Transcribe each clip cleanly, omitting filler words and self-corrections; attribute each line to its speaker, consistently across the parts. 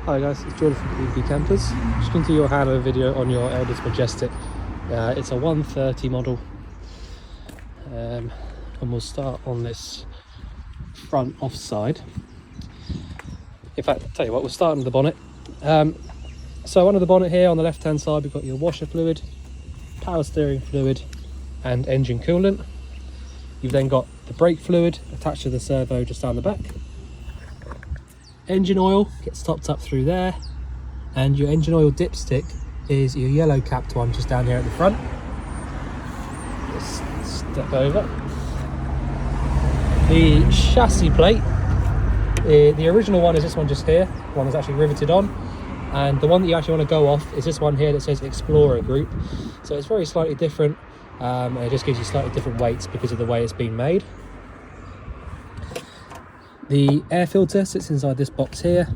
Speaker 1: Hi guys, it's Jordan from EP Campers. Just going to do your handover video on your Elddis Majestic. It's a 130 model, and we'll start on this front offside. In fact, I'll tell you what, we'll start under the bonnet. So under the bonnet here on the left hand side, we've got your washer fluid, power steering fluid and engine coolant. You've then got the brake fluid attached to the servo just down the back. Engine oil gets topped up through there, and your engine oil dipstick is your yellow capped one just down here at the front. Just step over. The chassis plate, the original one is this one just here, the one that's actually riveted on, and the one that you actually want to go off is this one here that says Explorer Group. So it's very slightly different, and it just gives you slightly different weights because of the way it's been made. The air filter sits inside this box here.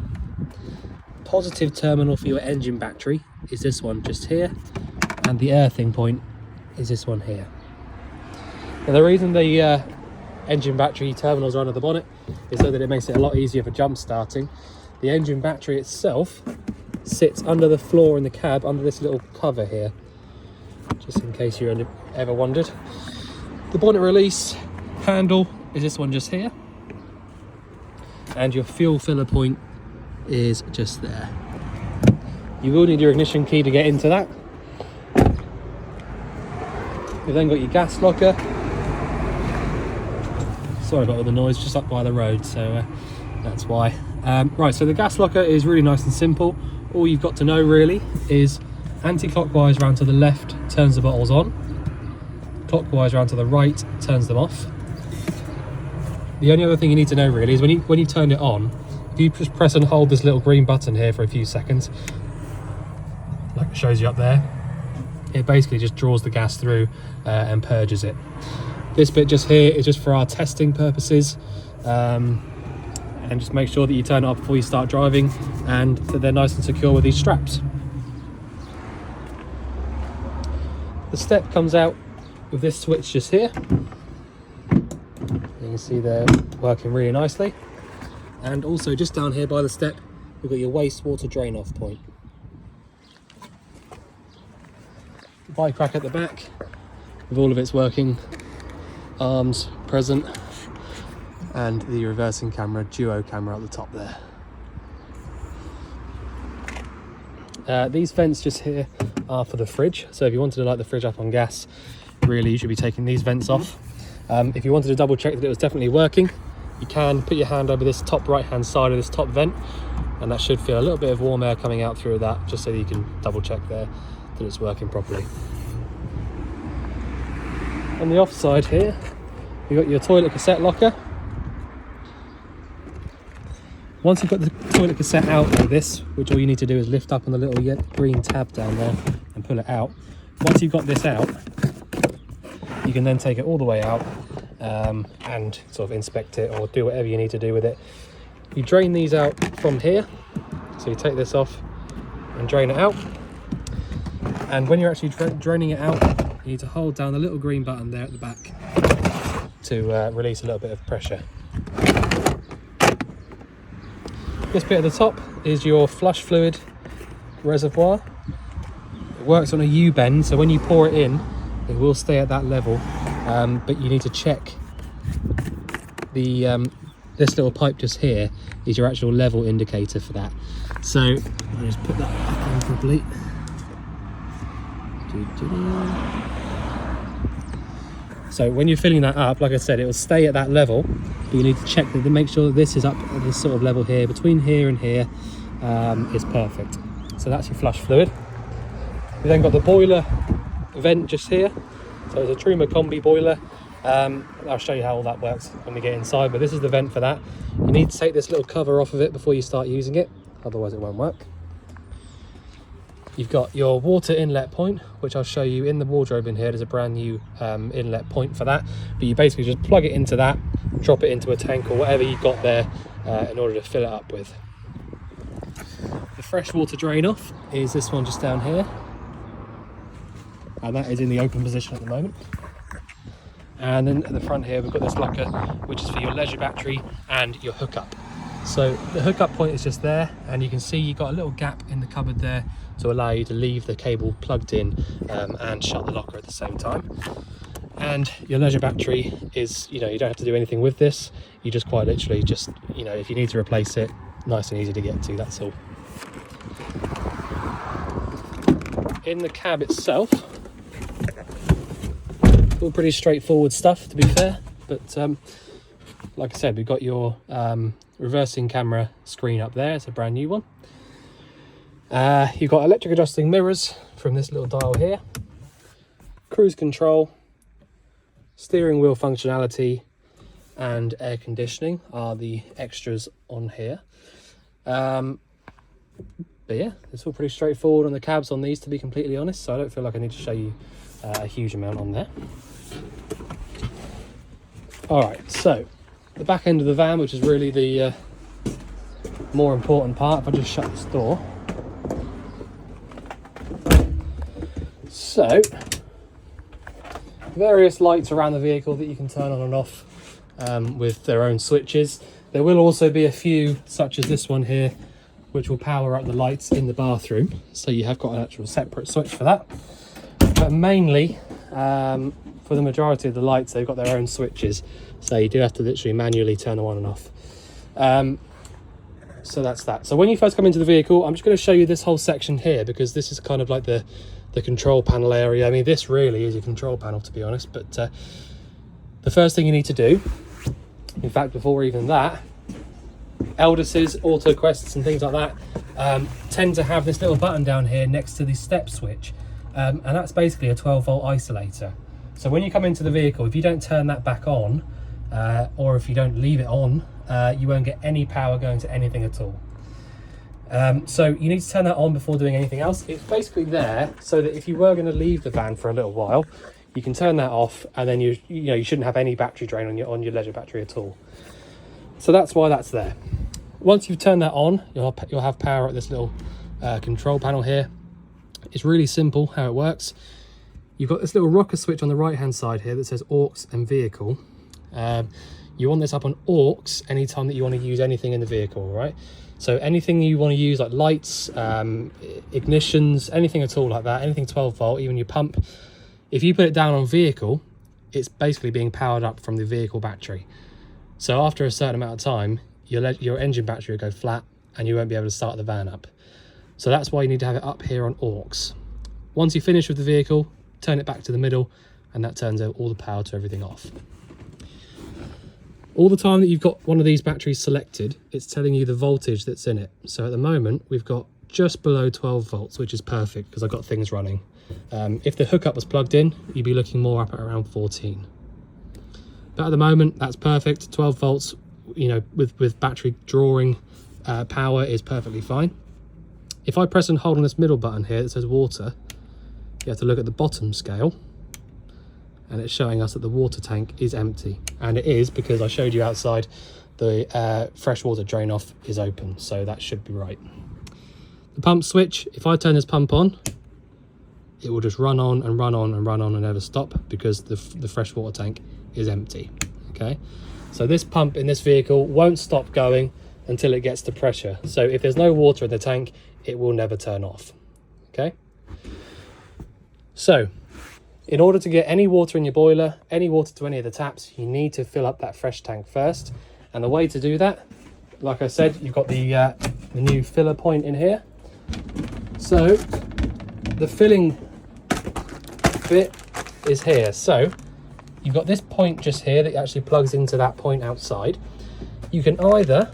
Speaker 1: Positive terminal for your engine battery is this one just here, and the earthing point is this one here. Now the reason the engine battery terminals are under the bonnet is so that it makes it a lot easier for jump starting. The engine battery itself sits under the floor in the cab under this little cover here, just in case you ever wondered. The bonnet release handle is this one just here, and your fuel filler point is just there. You will need your ignition key to get into that. You've then got your gas locker. Sorry about all the noise, just up by the road, so that's why. Right, so the gas locker is really nice and simple. All you've got to know really is anti-clockwise round to the left turns the bottles on, clockwise round to the right turns them off. The only other thing you need to know really is when you turn it on, if you just press and hold this little green button here for a few seconds, like it shows you up there, it basically just draws the gas through and purges it. This bit just here is just for our testing purposes, and just make sure that you turn it off before you start driving and that they're nice and secure with these straps. The step comes out with this switch just here. You can see they're working really nicely, and also just down here by the step we've got your wastewater drain off point. The bike rack at the back with all of its working arms present, and the reversing camera, duo camera at the top there. These vents just here are for the fridge, so if you wanted to light the fridge up on gas, really you should be taking these vents off. If you wanted to double check that it was definitely working, you can put your hand over this top right hand side of this top vent, and that should feel a little bit of warm air coming out through that, just so that you can double check there that it's working properly. On the off side here, you've got your toilet cassette locker. Once you've got the toilet cassette out like this, which all you need to do is lift up on the little green tab down there and pull it out. Once you've got this out, you can then take it all the way out and sort of inspect it or do whatever you need to do with it. You drain these out from here, so you take this off and drain it out, and when you're actually draining it out, you need to hold down the little green button there at the back to release a little bit of pressure. This bit at the top is your flush fluid reservoir. It works on a U-bend, so when you pour it in, it will stay at that level, but you need to check the this little pipe just here is your actual level indicator for that. So I'll just put that back on properly. So when you're filling that up, like I said, it will stay at that level, but you need to check that to make sure that this is up at this sort of level here, between here and here, is perfect. So that's your flush fluid. We've then got the boiler vent just here, so it's a Truma combi boiler. I'll show you how all that works when we get inside, but this is the vent for that. You need to take this little cover off of it before you start using it, otherwise it won't work. You've got your water inlet point, which I'll show you in the wardrobe in here. There's a brand new inlet point for that, but you basically just plug it into that, drop it into a tank or whatever you've got there in order to fill it up with. The fresh water drain off is this one just down here, and that is in the open position at the moment. And then at the front here we've got this locker, which is for your leisure battery and your hookup. So the hookup point is just there, and you can see you've got a little gap in the cupboard there to allow you to leave the cable plugged in and shut the locker at the same time. And your leisure battery is, you don't have to do anything with this. You just quite literally just, if you need to replace it, nice and easy to get to, that's all. In the cab itself, all pretty straightforward stuff, to be fair, but like I said, we've got your reversing camera screen up there. It's a brand new one. You've got electric adjusting mirrors from this little dial here, cruise control, steering wheel functionality, and air conditioning are the extras on here. But yeah, it's all pretty straightforward on the cabs on these, to be completely honest, so I don't feel like I need to show you a huge amount on there. All right, so the back end of the van, which is really the more important part. If I just shut this door. So, various lights around the vehicle that you can turn on and off with their own switches. There will also be a few, such as this one here, which will power up the lights in the bathroom. So you have got an actual separate switch for that. But mainly, for the majority of the lights, they've got their own switches. So you do have to literally manually turn them on and off. So that's that. So when you first come into the vehicle, I'm just going to show you this whole section here, because this is kind of like the control panel area. I mean, this really is your control panel, to be honest. But the first thing you need to do, in fact, before even that, Elddis's, Auto Quests and things like that tend to have this little button down here next to the step switch. And that's basically a 12-volt isolator. So when you come into the vehicle, if you don't turn that back on, or if you don't leave it on, you won't get any power going to anything at all. So you need to turn that on before doing anything else. It's basically there so that if you were going to leave the van for a little while, you can turn that off, and then you shouldn't have any battery drain on your leisure battery at all. So that's why that's there. Once you've turned that on, you'll have power at this little control panel here. It's really simple how it works. You've got this little rocker switch on the right hand side here that says aux and vehicle. You want this up on aux anytime that you want to use anything in the vehicle, right? So anything you want to use, like lights, ignitions, anything at all like that, anything 12 volt, even your pump, if you put it down on vehicle, it's basically being powered up from the vehicle battery. So after a certain amount of time, your engine battery will go flat and you won't be able to start the van up. So that's why you need to have it up here on aux. Once you finish with the vehicle, turn it back to the middle, and that turns out all the power to everything off. All the time that you've got one of these batteries selected, it's telling you the voltage that's in it. So at the moment, we've got just below 12 volts, which is perfect because I've got things running. If the hookup was plugged in, you'd be looking more up at around 14. But at the moment, that's perfect. 12 volts, with battery drawing power is perfectly fine. If I press and hold on this middle button here that says water, you have to look at the bottom scale, and it's showing us that the water tank is empty. And it is, because I showed you outside the fresh water drain off is open, so that should be right. The pump switch, if I turn this pump on, it will just run on and run on and run on and never stop, because the fresh water tank is empty. Okay, so this pump in this vehicle won't stop going until it gets to pressure. So if there's no water in the tank, it will never turn off. Okay, so in order to get any water in your boiler, any water to any of the taps, you need to fill up that fresh tank first. And the way to do that, like I said, you've got the new filler point in here. So the filling bit is here. So you've got this point just here that actually plugs into that point outside. You can either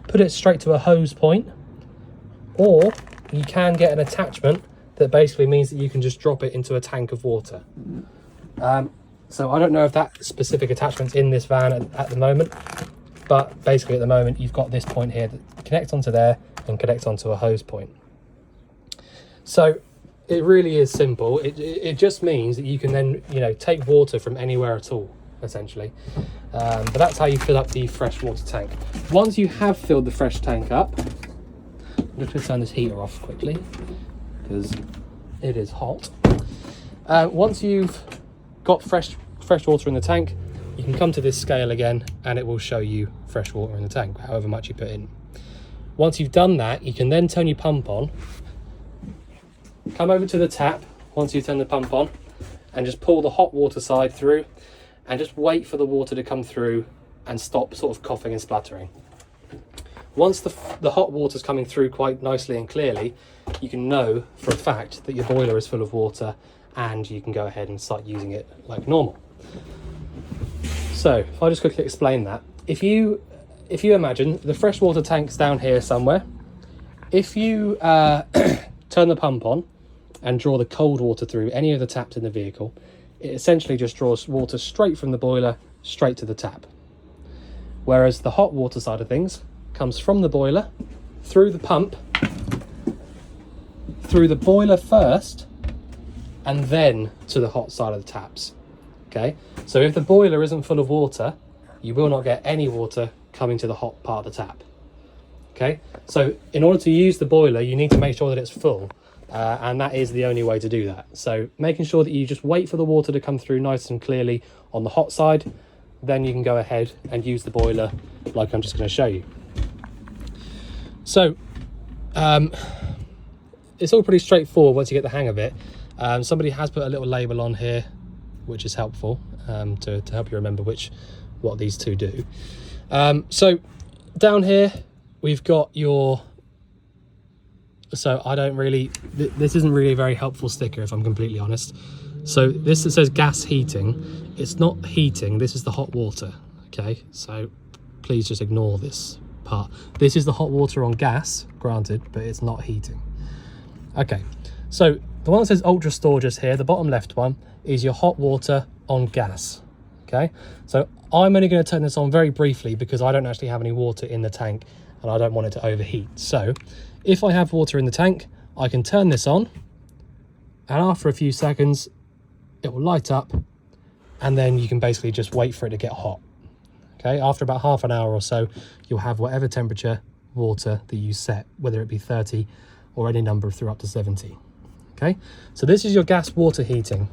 Speaker 1: put it straight to a hose point, or you can get an attachment that basically means that you can just drop it into a tank of water. So I don't know if that specific attachment's in this van at the moment, but basically at the moment you've got this point here that connects onto there and connects onto a hose point. So it really is simple. It just means that you can then take water from anywhere at all, essentially. But that's how you fill up the fresh water tank. Once you have filled the fresh tank up, I'm just going to turn this heater off quickly because it is hot. Once you've got fresh water in the tank, you can come to this scale again and it will show you fresh water in the tank, however much you put in. Once you've done that, you can then turn your pump on, come over to the tap once you turn the pump on, and just pull the hot water side through and just wait for the water to come through and stop sort of coughing and spluttering. Once the hot water's coming through quite nicely and clearly, you can know for a fact that your boiler is full of water and you can go ahead and start using it like normal. So if I just quickly explain that, if you imagine the freshwater tank's down here somewhere, if you turn the pump on and draw the cold water through any of the taps in the vehicle, it essentially just draws water straight from the boiler straight to the tap. Whereas the hot water side of things comes from the boiler, through the pump, through the boiler first, and then to the hot side of the taps. Okay, so if the boiler isn't full of water, you will not get any water coming to the hot part of the tap. Okay, so in order to use the boiler, you need to make sure that it's full, and that is the only way to do that. So making sure that you just wait for the water to come through nice and clearly on the hot side, then you can go ahead and use the boiler like I'm just going to show you. So it's all pretty straightforward once you get the hang of it. Somebody has put a little label on here which is helpful to help you remember what these two do. So down here we've got your, so I don't really, this isn't really a very helpful sticker if I'm completely honest. So this that says gas heating, it's not heating, this is the hot water. Okay, so please just ignore this part. This is the hot water on gas, granted, but it's not heating. Okay, so the one that says Ultra Store just here, the bottom left one, is your hot water on gas. Okay, so I'm only going to turn this on very briefly because I don't actually have any water in the tank and I don't want it to overheat. So if I have water in the tank, I can turn this on, and after a few seconds it will light up, and then you can basically just wait for it to get hot. Okay, after about half an hour or so, you'll have whatever temperature water that you set, whether it be 30 or any number through up to 70. Okay, so this is your gas water heating.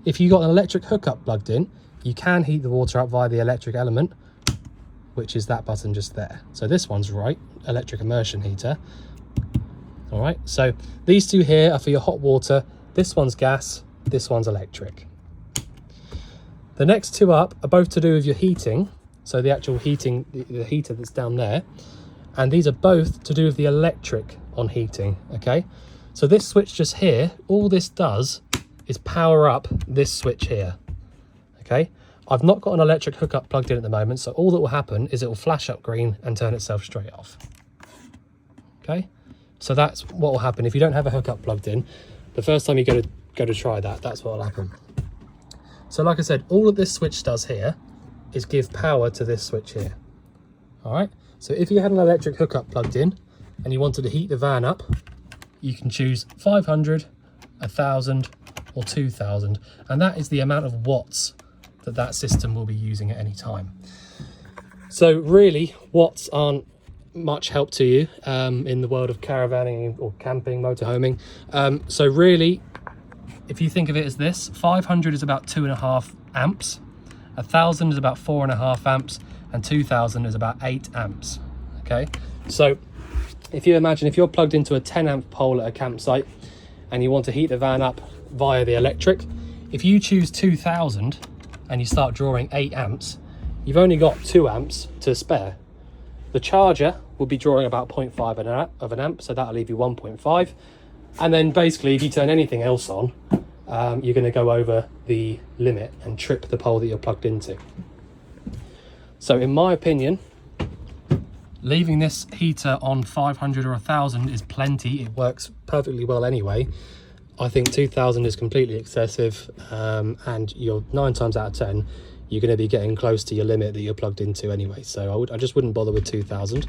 Speaker 1: If you've got an electric hookup plugged in, you can heat the water up via the electric element, which is that button just there. So this one's right, electric immersion heater. All right, so these two here are for your hot water. This one's gas, this one's electric. The next two up are both to do with your heating. So the actual heating, the heater that's down there. And these are both to do with the electric on heating, okay? So this switch just here, all this does is power up this switch here, okay? I've not got an electric hookup plugged in at the moment, so all that will happen is it will flash up green and turn itself straight off, okay? So that's what will happen if you don't have a hookup plugged in. The first time you go to try that, that's what will happen. So like I said, all that this switch does here is give power to this switch here, all right? So if you had an electric hookup plugged in and you wanted to heat the van up, you can choose 500, 1000 or 2000, and that is the amount of watts that system will be using at any time. So really, watts aren't much help to you in the world of caravanning or camping, motorhoming. So really, if you think of it as this, 500 is about 2.5 amps, 1000 is about 4.5 amps, and 2000 is about 8 amps. Okay, so if you imagine if you're plugged into a 10 amp pole at a campsite and you want to heat the van up via the electric, if you choose 2000 and you start drawing 8 amps, you've only got 2 amps to spare. The charger will be drawing about 0.5 of an amp, so that'll leave you 1.5. And then basically if you turn anything else on, you're going to go over the limit and trip the pole that you're plugged into. So in my opinion, leaving this heater on 500 or 1000 is plenty. It works perfectly well anyway. I think 2000 is completely excessive, and you're 9 times out of 10 you're going to be getting close to your limit that you're plugged into anyway. So I just wouldn't bother with 2000.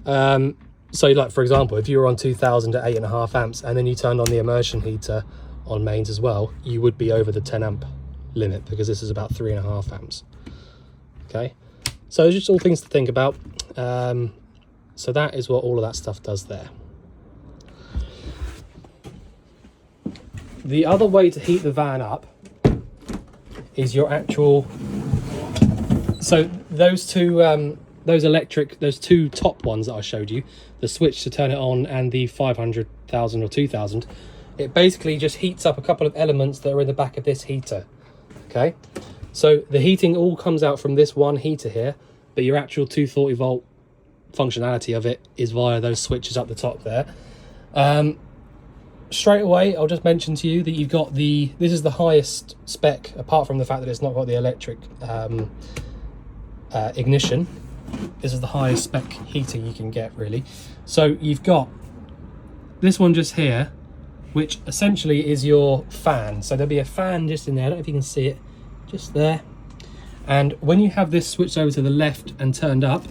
Speaker 1: So like for example, if you were on 2000 at 8.5 amps and then you turned on the immersion heater on mains as well, you would be over the 10 amp limit because this is about 3.5 amps. Okay, so it's just all things to think about. So that is what all of that stuff does there. The other way to heat the van up is your actual, so those two those two top ones that I showed you, the switch to turn it on and the 500,000 or 2,000, it basically just heats up a couple of elements that are in the back of this heater. Okay, so the heating all comes out from this one heater here, but your actual 240 volt functionality of it is via those switches up the top there. Straight away, I'll just mention to you that you've got this is the highest spec, apart from the fact that it's not got the electric ignition. This is the highest spec heater you can get, really. So you've got this one just here, which essentially is your fan. So there'll be a fan just in there. I don't know if you can see it, just there. And when you have this switched over to the left and turned up,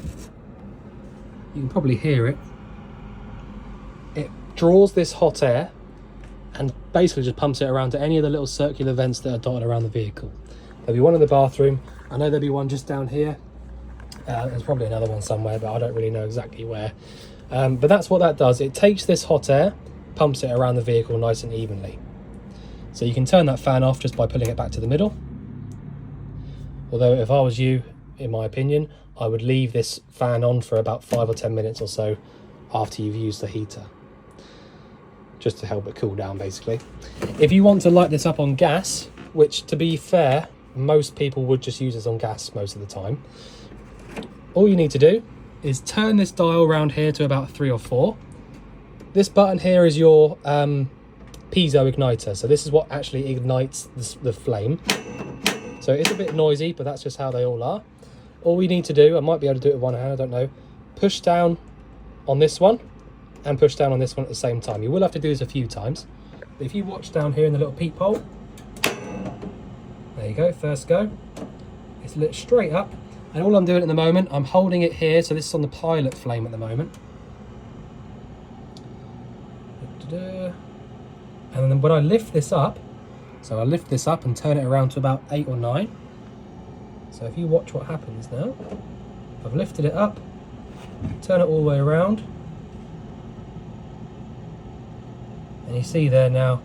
Speaker 1: you can probably hear it. It draws this hot air and basically just pumps it around to any of the little circular vents that are dotted around the vehicle. There'll be one in the bathroom. I know there'll be one just down here. There's probably another one somewhere, but I don't really know exactly where. But that's what that does. It takes this hot air, pumps it around the vehicle nice and evenly. So you can turn that fan off just by pulling it back to the middle. Although if I was you, in my opinion, I would leave this fan on for about 5 or 10 minutes or so after you've used the heater, just to help it cool down, basically. If you want to light this up on gas, which, to be fair, most people would just use this on gas most of the time, all you need to do is turn this dial around here to about 3 or 4. This button here is your piezo igniter, so this is what actually ignites the flame. So it's a bit noisy, but that's just how they all are. All we need to do, I might be able to do it with one hand, I don't know, push down on this one and push down on this one at the same time. You will have to do this a few times. But if you watch down here in the little peephole, there you go, first go. It's lit straight up. And all I'm doing at the moment, I'm holding it here, so this is on the pilot flame at the moment. And then when I lift this up, so I lift this up and turn it around to about 8 or 9. So if you watch what happens now, I've lifted it up, turn it all the way around, and you see there now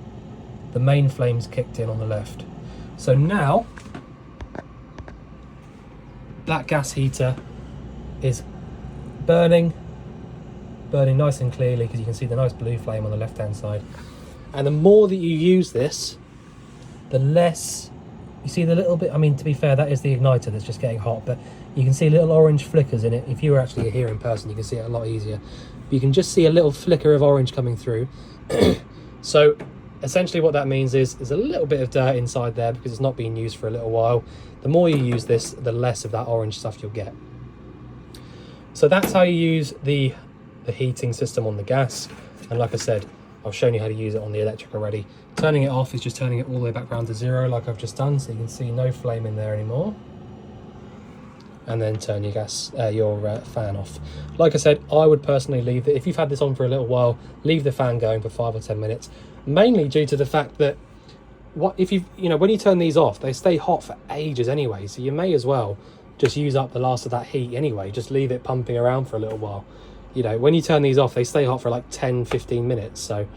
Speaker 1: the main flame's kicked in on the left. So now that gas heater is burning nice and clearly, because you can see the nice blue flame on the left hand side. And the more that you use this, the less you see the little bit, I mean, to be fair, that is the igniter that's just getting hot, but you can see little orange flickers in it. If you were actually here in person, you can see it a lot easier. But you can just see a little flicker of orange coming through. So essentially what that means is there's a little bit of dirt inside there because it's not being used for a little while. The more you use this, the less of that orange stuff you'll get. So that's how you use the heating system on the gas. And like I said, I've shown you how to use it on the electric already. Turning it off is just turning it all the way back down to 0 like I've just done, so you can see no flame in there anymore. And then turn your fan off. Like I said, I would personally leave it, if you've had this on for a little while, leave the fan going for 5 or 10 minutes, mainly due to the fact that when you turn these off, they stay hot for ages anyway, so you may as well just use up the last of that heat anyway. Just leave it pumping around for a little while. When you turn these off, they stay hot for like 10-15 minutes, so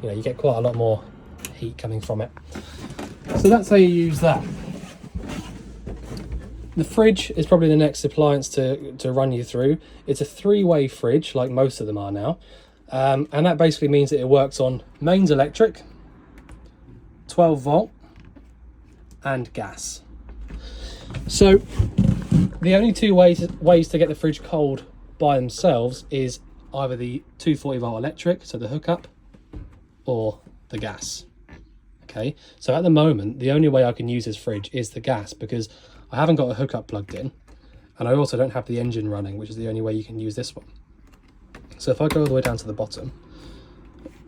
Speaker 1: you get quite a lot more heat coming from it. So that's how you use that. The fridge is probably the next appliance to run you through. It's a 3-way fridge, like most of them are now, and that basically means that it works on mains electric, 12 volt, and gas. So the only two ways to get the fridge cold by themselves is either the 240 volt electric, so the hookup, or the gas. Okay, so at the moment the only way I can use this fridge is the gas, because I haven't got a hookup plugged in, and I also don't have the engine running, which is the only way you can use this one. So if I go all the way down to the bottom,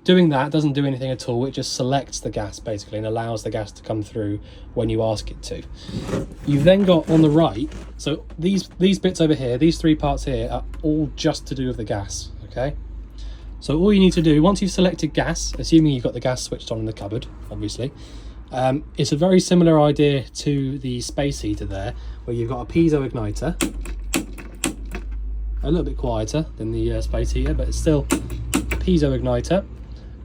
Speaker 1: doing that doesn't do anything at all. It just selects the gas basically and allows the gas to come through when you ask it to. You've then got on the right, so these bits over here, these 3 parts here, are all just to do with the gas. Okay, so all you need to do, once you've selected gas, assuming you've got the gas switched on in the cupboard, obviously, it's a very similar idea to the space heater there, where you've got a piezo igniter, a little bit quieter than the space heater, but it's still piezo igniter.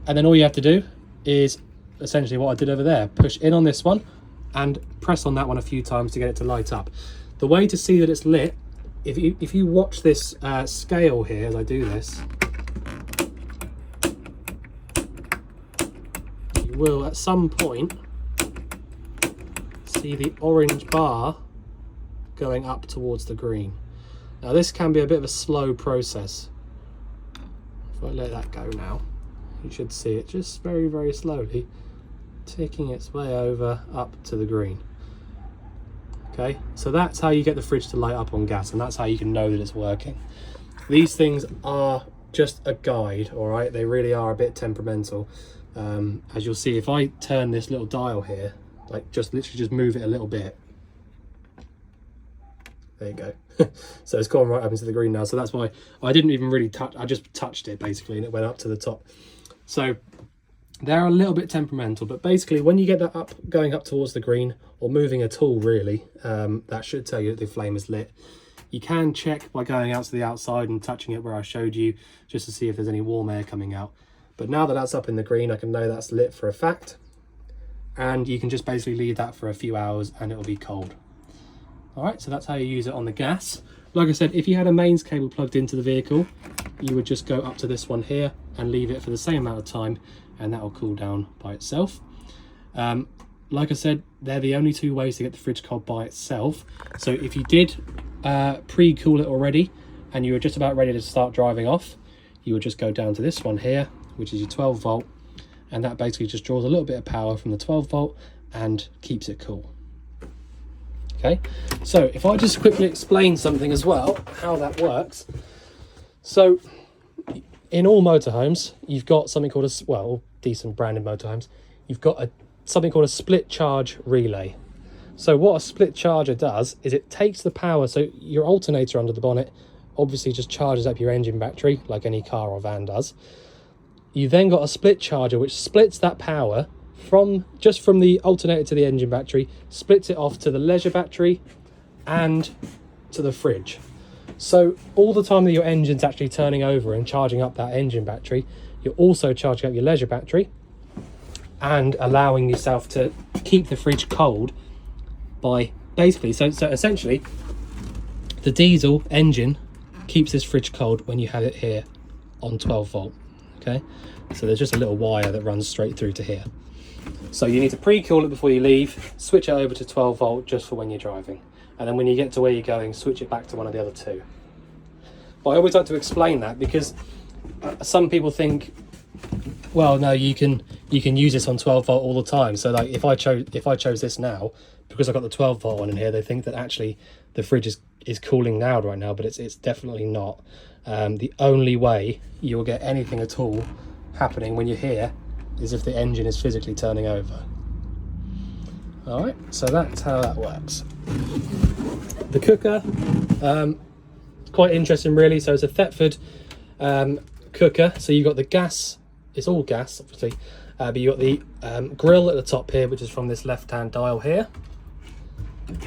Speaker 1: And then all you have to do is essentially what I did over there, push in on this one and press on that one a few times to get it to light up. The way to see that it's lit, if you watch this scale here as I do this, you will at some point see the orange bar going up towards the green. Now this can be a bit of a slow process. If I let that go now, you should see it just very, very slowly ticking its way over up to the green. Okay, so that's how you get the fridge to light up on gas, and that's how you can know that it's working. These things are just a guide, all right? They really are a bit temperamental. As you'll see, if I turn this little dial here, like just literally just move it a little bit, there you go. So it's gone right up into the green now. So that's why I didn't even really touch, I just touched it basically and it went up to the top. So they're a little bit temperamental, but basically when you get that up, going up towards the green, or moving at all really, that should tell you that the flame is lit. You can check by going out to the outside and touching it where I showed you, just to see if there's any warm air coming out. But now that that's up in the green, I can know that's lit for a fact. And you can just basically leave that for a few hours and it'll be cold. All right, so that's how you use it on the gas. Like I said, if you had a mains cable plugged into the vehicle, you would just go up to this one here and leave it for the same amount of time, and that will cool down by itself. Like I said, they're the only two ways to get the fridge cold by itself. So if you did pre-cool it already and you were just about ready to start driving off, you would just go down to this one here, which is your 12 volt, and that basically just draws a little bit of power from the 12 volt and keeps it cool. Okay, so if I just quickly explain something as well, how that works. So in all motorhomes, you've got something called a, well, decent branded motorhomes, you've got something called a split charge relay. So what a split charger does is it takes the power, so your alternator under the bonnet obviously just charges up your engine battery like any car or van does. You then got a split charger which splits that power from the alternator to the engine battery, splits it off to the leisure battery and to the fridge. So all the time that your engine's actually turning over and charging up that engine battery, you're also charging up your leisure battery and allowing yourself to keep the fridge cold by basically, so essentially the diesel engine keeps this fridge cold when you have it here on 12 volt. Okay, so there's just a little wire that runs straight through to here. So you need to pre-cool it before you leave, switch it over to 12 volt just for when you're driving, and then when you get to where you're going, switch it back to one of the other two. But I always like to explain that because some people think, well, no, you can use this on 12 volt all the time. So like if I chose this now, because I've got the 12 volt one in here, they think that actually the fridge is cooling down right now, but it's definitely not. The only way you'll get anything at all happening when you're here is if the engine is physically turning over. All right, so that's how that works. The cooker, quite interesting really. So it's a Thetford cooker. So you've got the gas, it's all gas obviously, but you've got the grill at the top here, which is from this left-hand dial here.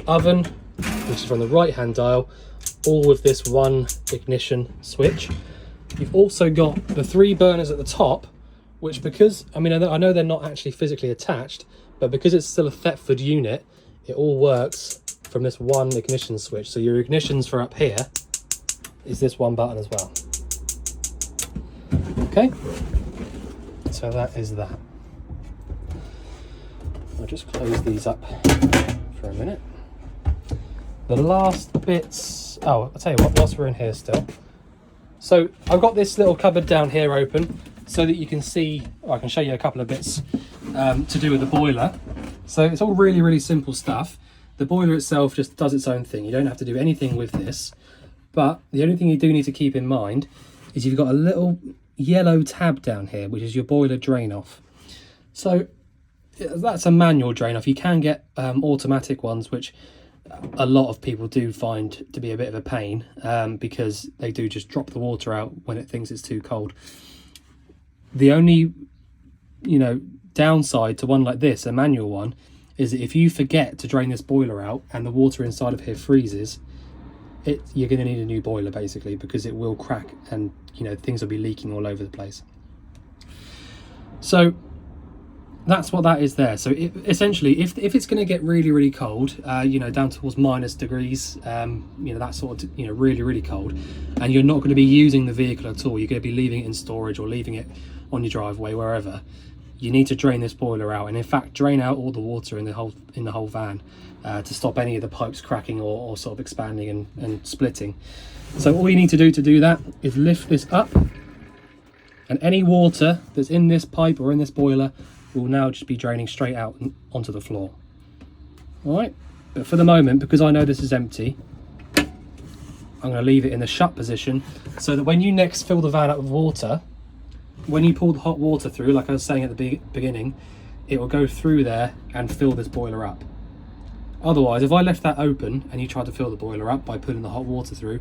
Speaker 1: Oven, which is from the right-hand dial, all with this one ignition switch. You've also got the 3 burners at the top, which, because I know they're not actually physically attached, but because it's still a Thetford unit, it all works from this one ignition switch. So your ignitions for up here is this one button as well. Okay, so that is that. I'll just close these up for a minute. The last bits, oh, I'll tell you what, whilst we're in here still. So I've got this little cupboard down here open so that you can see, I can show you a couple of bits to do with the boiler. So it's all really, really simple stuff. The boiler itself just does its own thing. You don't have to do anything with this. But the only thing you do need to keep in mind is you've got a little yellow tab down here, which is your boiler drain off. So that's a manual drain off. You can get automatic ones, which a lot of people do find to be a bit of a pain because they do just drop the water out when it thinks it's too cold. The only, downside to one like this, a manual one, is that if you forget to drain this boiler out and the water inside of here freezes, you're going to need a new boiler basically, because it will crack and things will be leaking all over the place. So that's what that is there. So essentially, if it's going to get really, really cold, you know, down towards -degrees, you know, that sort of, you know, really, really cold, and you're not going to be using the vehicle at all, you're going to be leaving it in storage or leaving it on your driveway, wherever, you need to drain this boiler out, and in fact drain out all the water in the whole van, to stop any of the pipes cracking or sort of expanding and splitting. So all you need to do that is lift this up, and any water that's in this pipe or in this boiler will now just be draining straight out onto the floor. All right, but for the moment, because I know this is empty, I'm going to leave it in the shut position, so that when you next fill the van up with water, when you pull the hot water through, like I was saying at the beginning, it will go through there and fill this boiler up. Otherwise, if I left that open and you tried to fill the boiler up by putting the hot water through,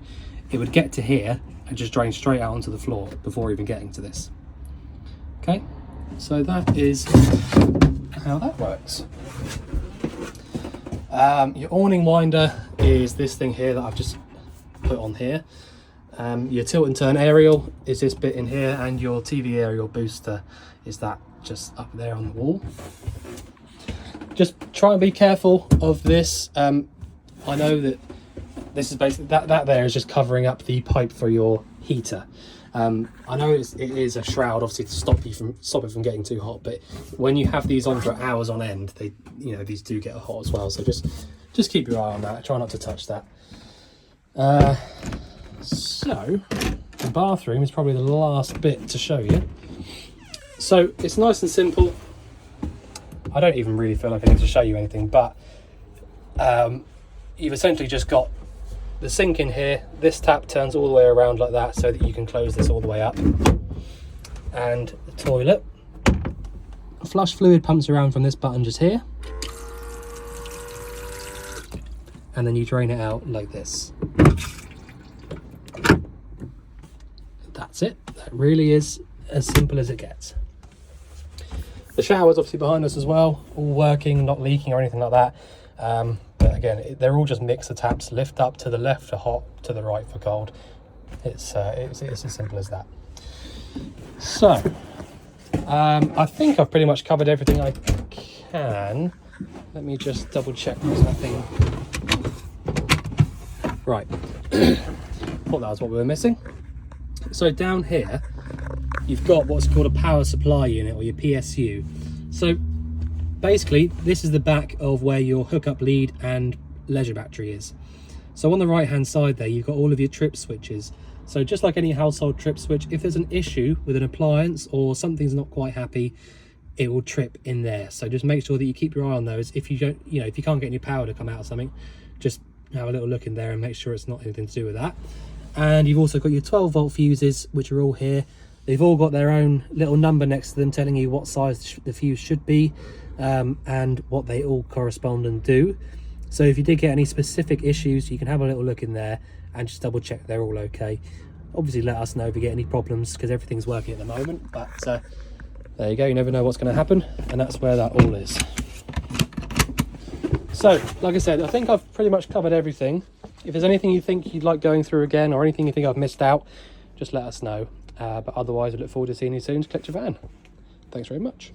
Speaker 1: it would get to here and just drain straight out onto the floor before even getting to this. Okay, so that is how that works. Your awning winder is this thing here that I've just put on here. Your tilt and turn aerial is this bit in here, and your TV aerial booster is that just up there on the wall. Just try and be careful of this. I know that this is basically that there is just covering up the pipe for your heater. I know it is a shroud, obviously, to stop it from getting too hot, but when you have these on for hours on end, these do get hot as well. So just keep your eye on that. Try not to touch that. So the bathroom is probably the last bit to show you. So it's nice and simple. I don't even really feel like I need to show you anything, but you've essentially just got the sink in here. This tap turns all the way around like that so that you can close this all the way up, and the toilet. Flush fluid pumps around from this button just here, and then you drain it out like this. That's it. That really is as simple as it gets. The shower's obviously behind us as well, all working, not leaking or anything like that. But again, they're all just mixer taps. Lift up to the left for hot, to the right for cold. It's as simple as that. So I think I've pretty much covered everything I can. Let me just double check there's nothing. Right. Thought that was what we were missing. So down here, you've got what's called a power supply unit, or your PSU. So basically, this is the back of where your hookup lead and leisure battery is. So on the right hand side there, you've got all of your trip switches. So just like any household trip switch, if there's an issue with an appliance or something's not quite happy, it will trip in there. So just make sure that you keep your eye on those. If you don't, if you can't get any power to come out of something, just have a little look in there and make sure it's not anything to do with that. And you've also got your 12-volt fuses, which are all here. They've all got their own little number next to them telling you what size the fuse should be, and what they all correspond and do. So if you did get any specific issues, you can have a little look in there and just double check they're all okay. Obviously let us know if you get any problems, because everything's working at the moment, but there you go, you never know what's going to happen, and that's where that all is. So like I said, I think I've pretty much covered everything. If there's anything you think you'd like going through again, or anything you think I've missed out, just let us know. But otherwise, I look forward to seeing you soon to collect your van. Thanks very much.